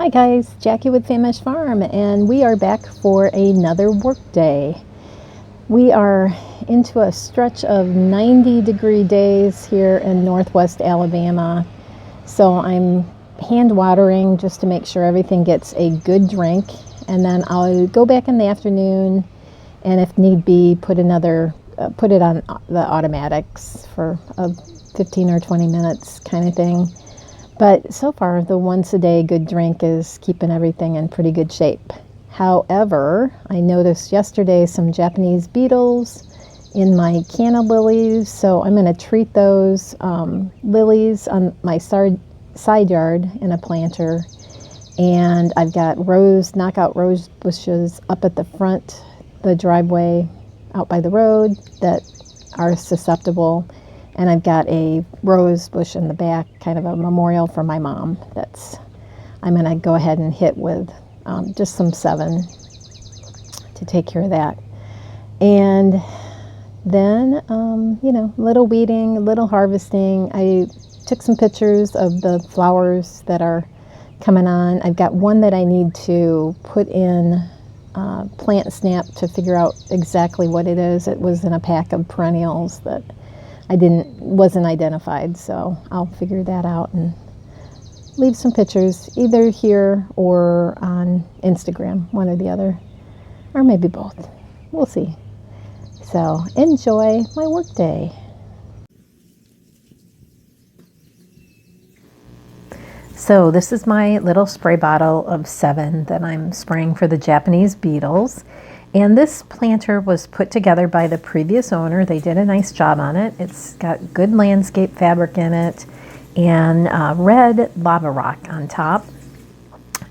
Hi guys, Jackie with Famish Farm, and we are back for another work day. We are into a stretch of 90-degree days here in northwest Alabama, so I'm hand watering just to make sure everything gets a good drink, and then I'll go back in the afternoon and if need be put it on the automatics for a 15 or 20 minutes kind of thing. But so far, the once a day good drink is keeping everything in pretty good shape. However, I noticed yesterday some Japanese beetles in my canna lilies, so I'm going to treat those lilies on my side yard in a planter. And I've got knockout rose bushes up at the front, the driveway out by the road that are susceptible. And I've got a rose bush in the back, kind of a memorial for my mom. I'm going to go ahead and hit with just some 7 to take care of that. And then, little weeding, little harvesting. I took some pictures of the flowers that are coming on. I've got one that I need to put in Plant Snap to figure out exactly what it is. It was in a pack of perennials that wasn't identified, so I'll figure that out and leave some pictures either here or on Instagram, one or the other, or maybe both. We'll see. So enjoy my work day. So this is my little spray bottle of 7 that I'm spraying for the Japanese beetles. And this planter was put together by the previous owner. They did a nice job on it. It's got good landscape fabric in it and red lava rock on top.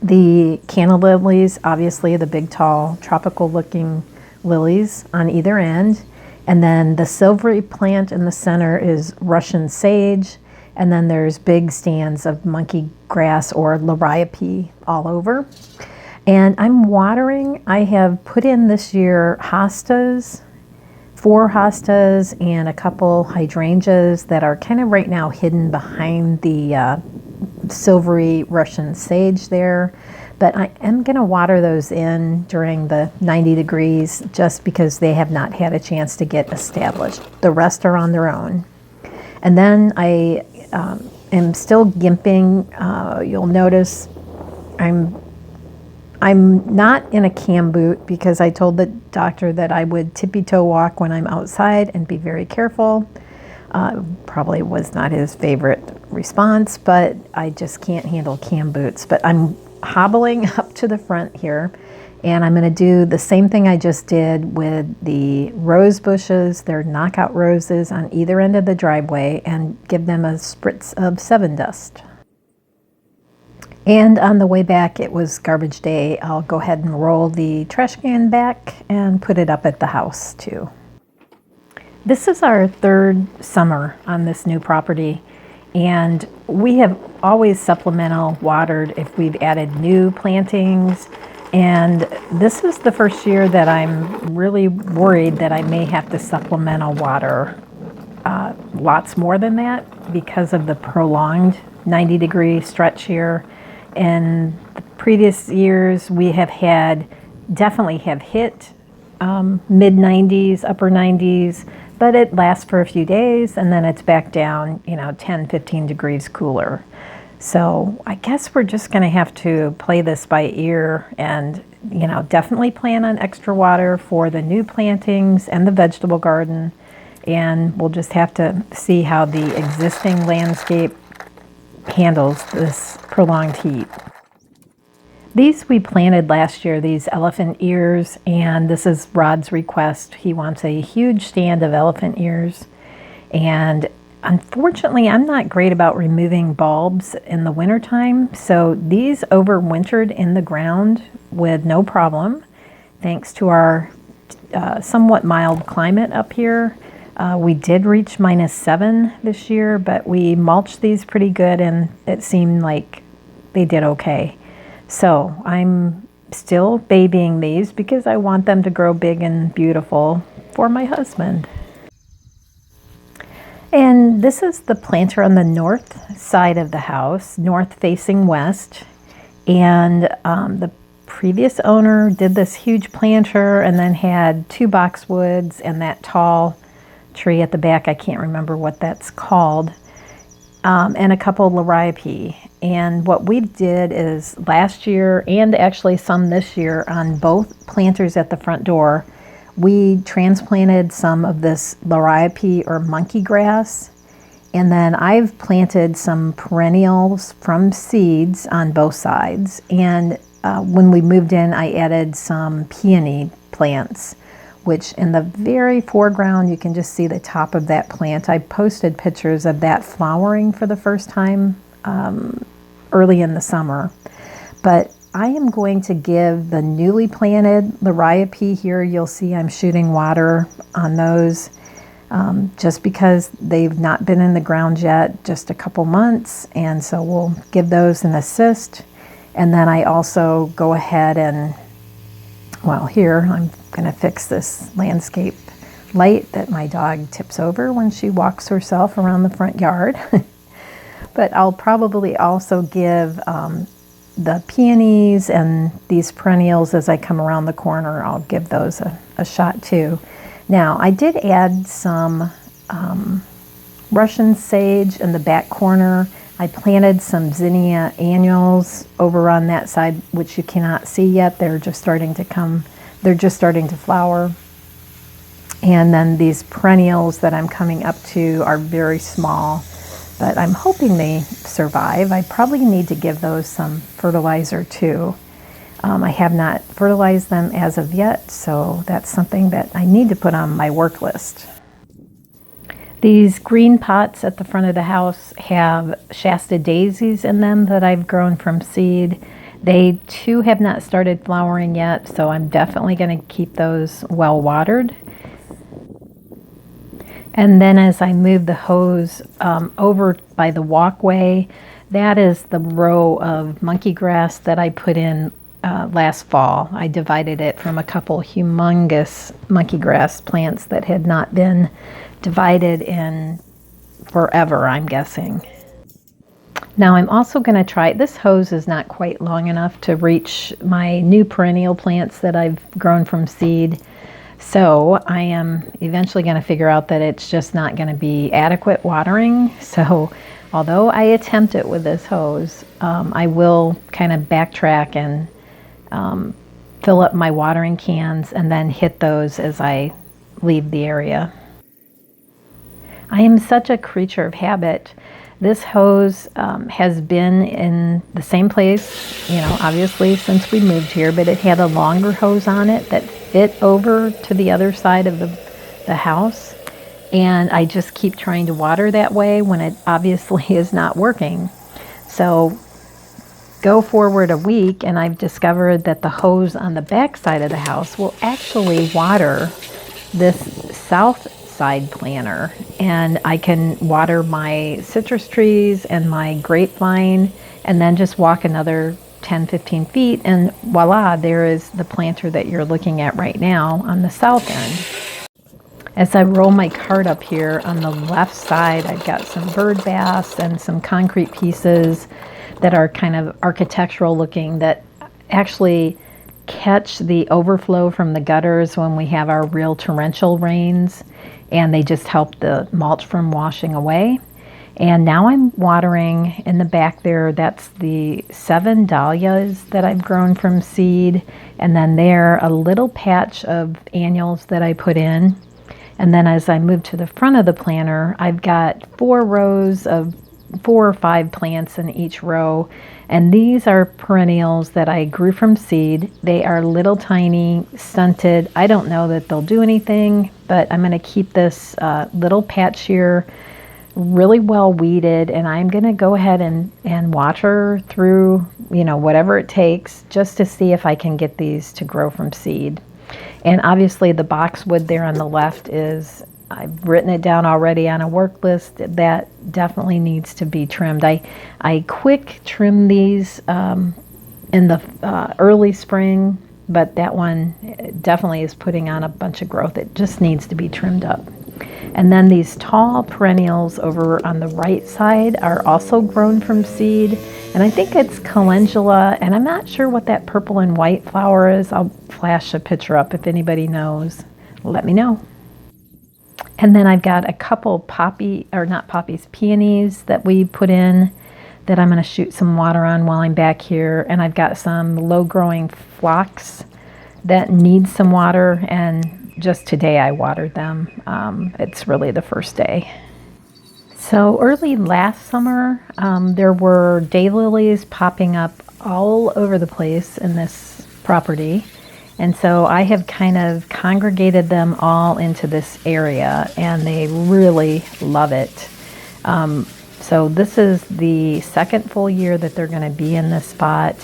The canna lilies, obviously the big tall tropical looking lilies on either end. And then the silvery plant in the center is Russian sage. And then there's big stands of monkey grass or liriope all over. And I'm watering. I have put in this year hostas, 4 hostas and a couple hydrangeas that are kind of right now hidden behind the silvery Russian sage there. But I am going to water those in during the 90 degrees just because they have not had a chance to get established. The rest are on their own. And then I am still gimping. You'll notice I'm not in a cam boot because I told the doctor that I would tippy-toe walk when I'm outside and be very careful. Probably was not his favorite response, but I just can't handle cam boots. But I'm hobbling up to the front here, and I'm going to do the same thing I just did with the rose bushes. They're knockout roses on either end of the driveway, and give them a spritz of 7 dust. And on the way back, it was garbage day. I'll go ahead and roll the trash can back and put it up at the house too. This is our 3rd summer on this new property, and we have always supplemental watered if we've added new plantings. And this is the first year that I'm really worried that I may have to supplemental water lots more than that because of the prolonged 90-degree stretch here. In the previous years, we definitely have hit mid-90s, upper 90s, but it lasts for a few days and then it's back down, 10, 15 degrees cooler. So I guess we're just going to have to play this by ear and, definitely plan on extra water for the new plantings and the vegetable garden. And we'll just have to see how the existing landscape handles this prolonged heat. These we planted last year, these elephant ears, and this is Rod's request. He wants a huge stand of elephant ears. And unfortunately, I'm not great about removing bulbs in the wintertime, so these overwintered in the ground with no problem, thanks to our somewhat mild climate up here. We did reach -7 this year, but we mulched these pretty good and it seemed like they did okay. So I'm still babying these because I want them to grow big and beautiful for my husband. And this is the planter on the north side of the house, north facing west. And the previous owner did this huge planter and then had 2 boxwoods and that tall tree at the back. I can't remember what that's called. And a couple of liriope. And what we did is last year, and actually some this year, on both planters at the front door, we transplanted some of this liriope or monkey grass. And then I've planted some perennials from seeds on both sides. And when we moved in, I added some peony plants, which in the very foreground, you can just see the top of that plant. I posted pictures of that flowering for the first time early in the summer. But I am going to give the newly planted liriope here, you'll see I'm shooting water on those just because they've not been in the ground yet, just a couple months. And so we'll give those an assist. And then I also go ahead and, well, here I'm going to fix this landscape light that my dog tips over when she walks herself around the front yard. But I'll probably also give the peonies and these perennials as I come around the corner. I'll give those a shot too. Now, I did add some Russian sage in the back corner. I planted some zinnia annuals over on that side, which you cannot see yet. They're just starting to flower. And then these perennials that I'm coming up to are very small, but I'm hoping they survive. I probably need to give those some fertilizer too. I have not fertilized them as of yet, so that's something that I need to put on my work list. These green pots at the front of the house have Shasta daisies in them that I've grown from seed. They too have not started flowering yet, so I'm definitely going to keep those well watered. And then as I move the hose over by the walkway, that is the row of monkey grass that I put in last fall. I divided it from a couple humongous monkey grass plants that had not been divided in forever, I'm guessing. Now I'm also going to try, this hose is not quite long enough to reach my new perennial plants that I've grown from seed. So I am eventually going to figure out that it's just not going to be adequate watering. So although I attempt it with this hose, I will kind of backtrack and fill up my watering cans and then hit those as I leave the area. I am such a creature of habit. This hose has been in the same place, obviously since we moved here, but it had a longer hose on it that fit over to the other side of the house. And I just keep trying to water that way when it obviously is not working. So go forward a week and I've discovered that the hose on the back side of the house will actually water this south side planter, and I can water my citrus trees and my grapevine and then just walk another 10-15 feet and voila, there is the planter that you're looking at right now on the south end. As I roll my cart up here on the left side, I've got some bird baths and some concrete pieces that are kind of architectural looking that actually catch the overflow from the gutters when we have our real torrential rains, and they just help the mulch from washing away. And now I'm watering in the back there. That's the 7 dahlias that I've grown from seed, and then there a little patch of annuals that I put in. And then as I move to the front of the planter, I've got 4 rows of 4 or 5 plants in each row, and these are perennials that I grew from seed. They are little tiny, stunted. I don't know that they'll do anything, but I'm going to keep this little patch here really well weeded, and I'm going to go ahead and water through, whatever it takes just to see if I can get these to grow from seed. And obviously the boxwood there on the left is, I've written it down already on a work list, that definitely needs to be trimmed. I quick trim these in the early spring, but that one definitely is putting on a bunch of growth. It just needs to be trimmed up. And then these tall perennials over on the right side are also grown from seed. And I think it's calendula, and I'm not sure what that purple and white flower is. I'll flash a picture up if anybody knows. Let me know. And then I've got a couple peonies that we put in that I'm going to shoot some water on while I'm back here. And I've got some low-growing phlox that need some water, and just today I watered them. It's really the first day. So early last summer, there were daylilies popping up all over the place in this property. And so I have kind of congregated them all into this area, and they really love it. So this is the second full year that they're going to be in this spot.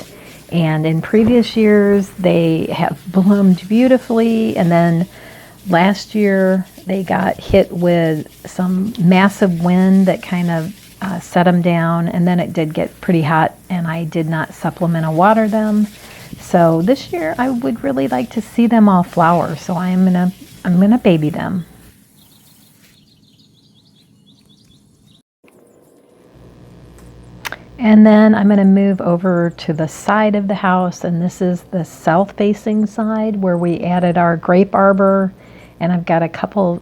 And in previous years, they have bloomed beautifully. And then last year, they got hit with some massive wind that kind of set them down. And then it did get pretty hot, and I did not supplement or water them. So this year, I would really like to see them all flower. So I'm gonna baby them. And then I'm going to move over to the side of the house, and this is the south-facing side where we added our grape arbor, and I've got a couple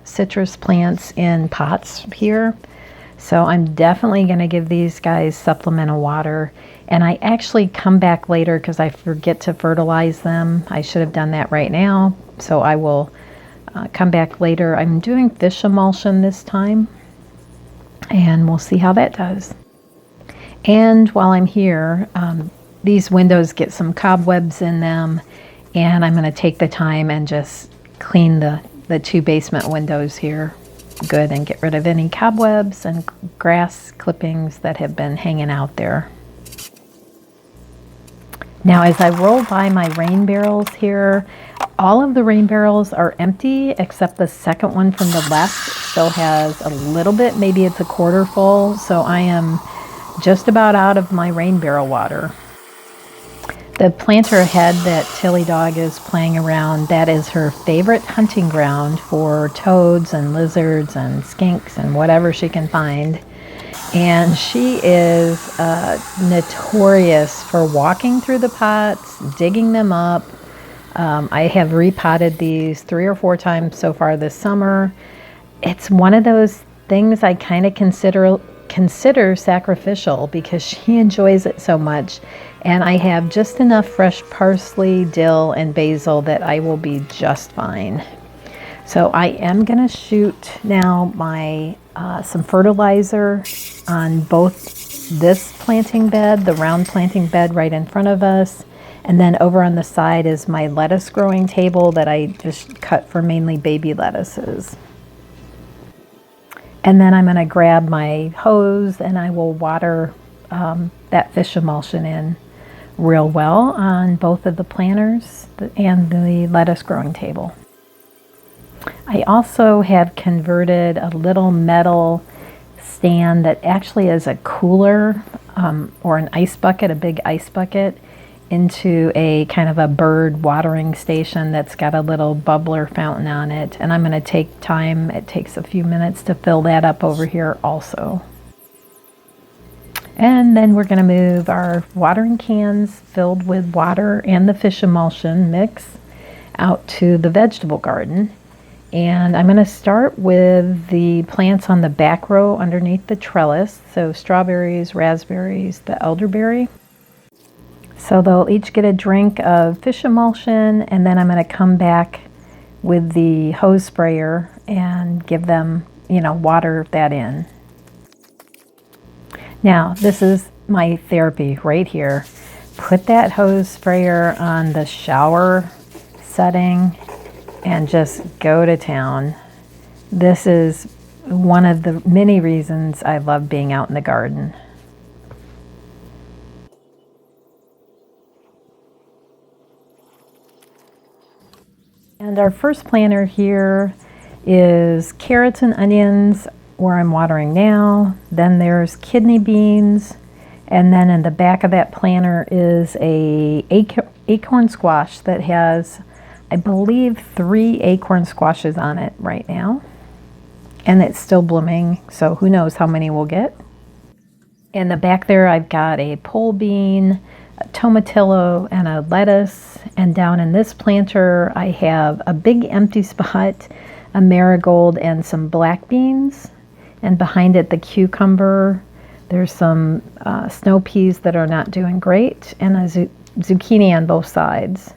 citrus plants in pots here. So I'm definitely going to give these guys supplemental water, and I actually come back later because I forget to fertilize them. I should have done that right now, so I will come back later. I'm doing fish emulsion this time, and we'll see how that does. And while I'm here, these windows get some cobwebs in them, and I'm going to take the time and just clean the two basement windows here good and get rid of any cobwebs and grass clippings that have been hanging out there. Now, as I roll by my rain barrels here, all of the rain barrels are empty except the second one from the left still has a little bit, maybe it's a quarter full, so I am just about out of my rain barrel water. The planter ahead that Tilly Dog is playing around, that is her favorite hunting ground for toads and lizards and skinks and whatever she can find. And she is notorious for walking through the pots, digging them up. I have repotted these 3 or 4 times so far this summer. It's one of those things I kind of consider sacrificial because she enjoys it so much, and I have just enough fresh parsley, dill, and basil that I will be just fine. So I am going to shoot now my some fertilizer on both this planting bed, the round planting bed right in front of us, and then over on the side is my lettuce growing table that I just cut for mainly baby lettuces. And then I'm going to grab my hose and I will water that fish emulsion in real well on both of the planters and the lettuce growing table. I also have converted a little metal stand that actually is a cooler or an ice bucket, a big ice bucket, into a kind of a bird watering station that's got a little bubbler fountain on it. And I'm going to take time, it takes a few minutes to fill that up over here also. And then we're going to move our watering cans filled with water and the fish emulsion mix out to the vegetable garden. And I'm going to start with the plants on the back row underneath the trellis. So strawberries, raspberries, the elderberry. So they'll each get a drink of fish emulsion, and then I'm going to come back with the hose sprayer and give them, water that in. Now, this is my therapy right here. Put that hose sprayer on the shower setting and just go to town. This is one of the many reasons I love being out in the garden. And our first planter here is carrots and onions, where I'm watering now. Then there's kidney beans, and then in the back of that planter is a acorn squash that has, I believe, 3 acorn squashes on it right now. and it's still blooming, so who knows how many we'll get. In the back there, I've got a pole bean, a tomatillo, and a lettuce. And down in this planter, I have a big empty spot, a marigold, and some black beans. And behind it, the cucumber. There's some snow peas that are not doing great, and a zucchini on both sides.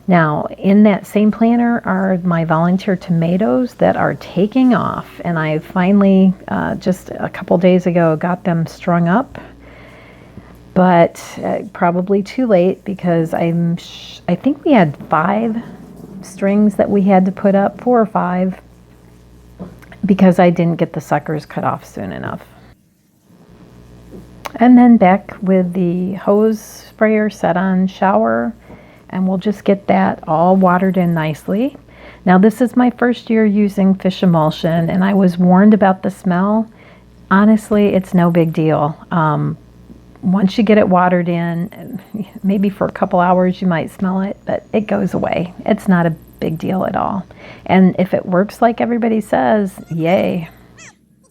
Now, in that same planter are my volunteer tomatoes that are taking off, and I finally, just a couple days ago, got them strung up, but probably too late because I think we had 5 strings that we had to put up, 4 or 5, because I didn't get the suckers cut off soon enough. And then back with the hose sprayer set on shower, and we'll just get that all watered in nicely. Now, this is my first year using fish emulsion, and I was warned about the smell. Honestly, it's no big deal. Once you get it watered in, maybe for a couple hours you might smell it, but it goes away. It's not a big deal at all. And if it works like everybody says, yay.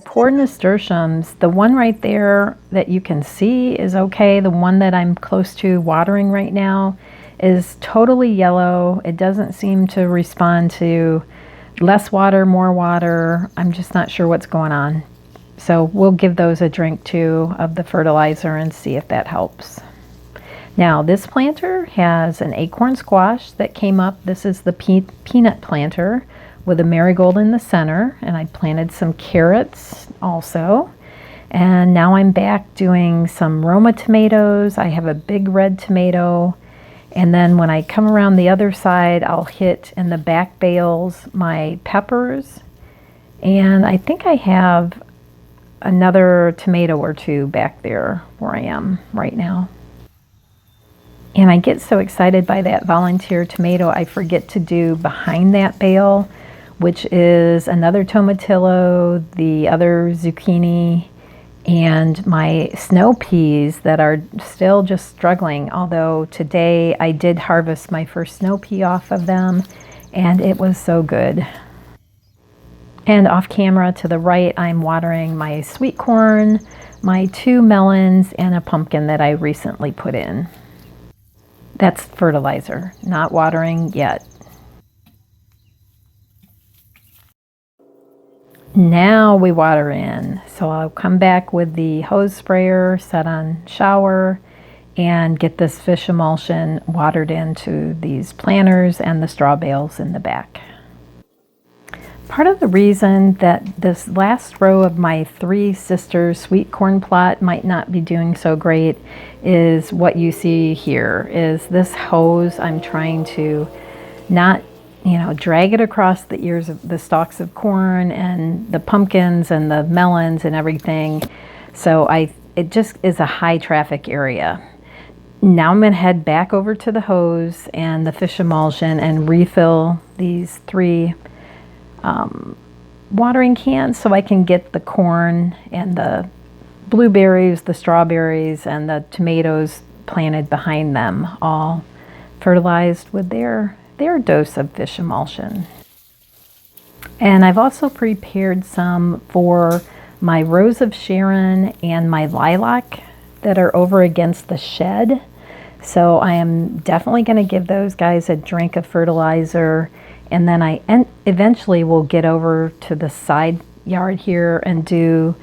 Poor nasturtiums, the one right there that you can see is okay. The one that I'm close to watering right now is totally yellow. It doesn't seem to respond to less water, more water. I'm just not sure what's going on. So we'll give those a drink too of the fertilizer and see if that helps. Now, this planter has an acorn squash that came up. This is the peanut planter with a marigold in the center, and I planted some carrots also. And now I'm back doing some Roma tomatoes. I have a big red tomato. And then when I come around the other side, I'll hit in the back bales my peppers. And I think I have another tomato or 2 back there where I am right now. And I get so excited by that volunteer tomato, I forget to do behind that bale, which is another tomatillo, the other zucchini, and my snow peas that are still just struggling. Although today I did harvest my first snow pea off of them, and it was so good. And off camera to the right, I'm watering my sweet corn, my 2 melons, and a pumpkin that I recently put in. That's fertilizer, not watering yet. Now we water in. So I'll come back with the hose sprayer set on shower and get this fish emulsion watered into these planters and the straw bales in the back. Part of the reason that this last row of my 3 sisters sweet corn plot might not be doing so great is what you see here, is this hose. I'm trying to not drag it across the ears of the stalks of corn and the pumpkins and the melons and everything. So it just is a high traffic area. Now I'm going to head back over to the hose and the fish emulsion and refill these 3 watering cans so I can get the corn and the blueberries, the strawberries, and the tomatoes planted behind them, all fertilized with their dose of fish emulsion. And I've also prepared some for my Rose of Sharon and my lilac that are over against the shed. So I am definitely going to give those guys a drink of fertilizer, and then I eventually will get over to the side yard here and do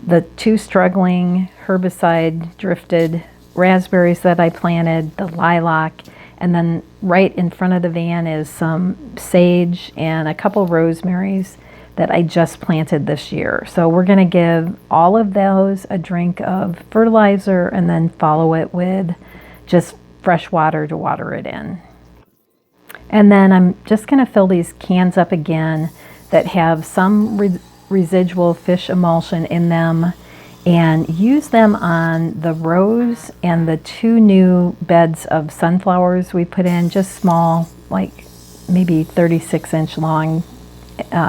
the 2 struggling herbicide drifted raspberries that I planted, the lilac, and then right in front of the van is some sage and a couple rosemaries that I just planted this year. So we're going to give all of those a drink of fertilizer and then follow it with just fresh water to water it in. And then I'm just going to fill these cans up again that have some residual fish emulsion in them and use them on the rows and the 2 new beds of sunflowers we put in, just small, like maybe 36-inch long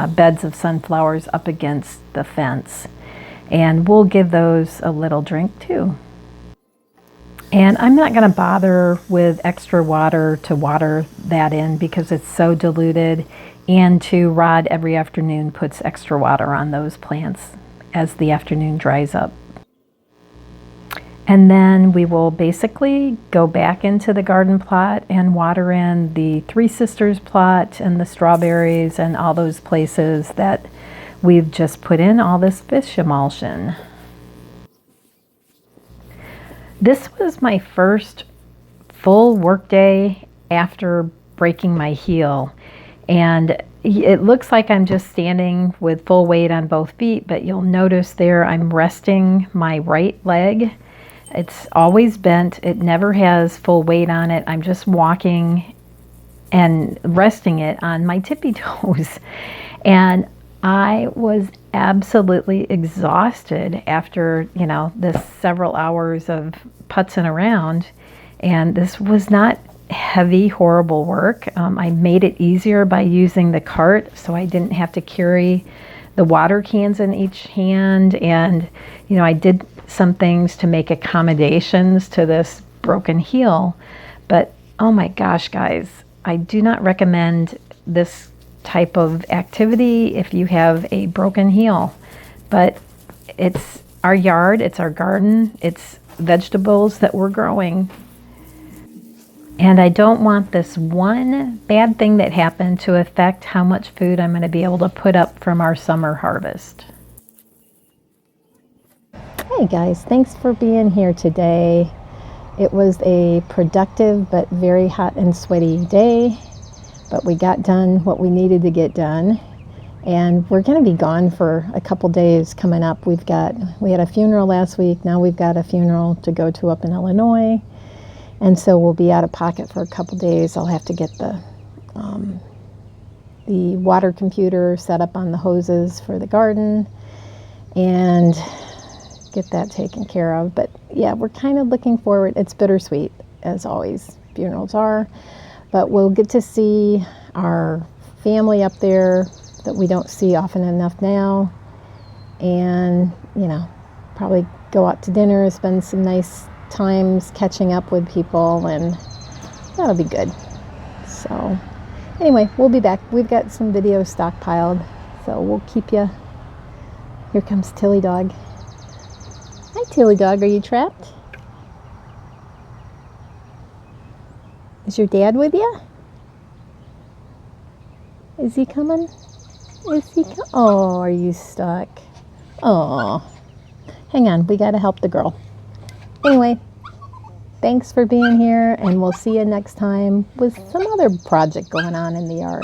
beds of sunflowers up against the fence. And we'll give those a little drink too. And I'm not going to bother with extra water to water that in because it's so diluted. And to rod every afternoon puts extra water on those plants as the afternoon dries up. And then we will basically go back into the garden plot and water in the Three Sisters plot and the strawberries and all those places that we've just put in all this fish emulsion. This was my first full work day after breaking my heel. And it looks like I'm just standing with full weight on both feet, but you'll notice there I'm resting my right leg. It's always bent. It never has full weight on it. I'm just walking and resting it on my tippy toes. And I was absolutely exhausted after, this several hours of putzing around. And this was not heavy, horrible work. I made it easier by using the cart so I didn't have to carry the water cans in each hand. And, I did some things to make accommodations to this broken heel. But oh my gosh, guys, I do not recommend this type of activity if you have a broken heel. But it's our yard, it's our garden, it's vegetables that we're growing. And I don't want this one bad thing that happened to affect how much food I'm going to be able to put up from our summer harvest. Hey guys, thanks for being here today. It was a productive but very hot and sweaty day, but we got done what we needed to get done. And we're going to be gone for a couple days coming up. We had a funeral last week. Now we've got a funeral to go to up in Illinois. And so we'll be out of pocket for a couple days. I'll have to get the water computer set up on the hoses for the garden and get that taken care of. But yeah, we're kind of looking forward. It's bittersweet, as always, funerals are. But we'll get to see our family up there that we don't see often enough now. And, probably go out to dinner, spend some nice times catching up with people, and that'll be good. So anyway, we'll be back. We've got some videos stockpiled, so we'll keep you. Here comes Tilly Dog. Hi Tilly Dog, are you trapped? Is your dad with you? Is he coming? Oh, are you stuck? Oh, hang on, we gotta help the girl. Anyway, thanks for being here, and we'll see you next time with some other project going on in the yard.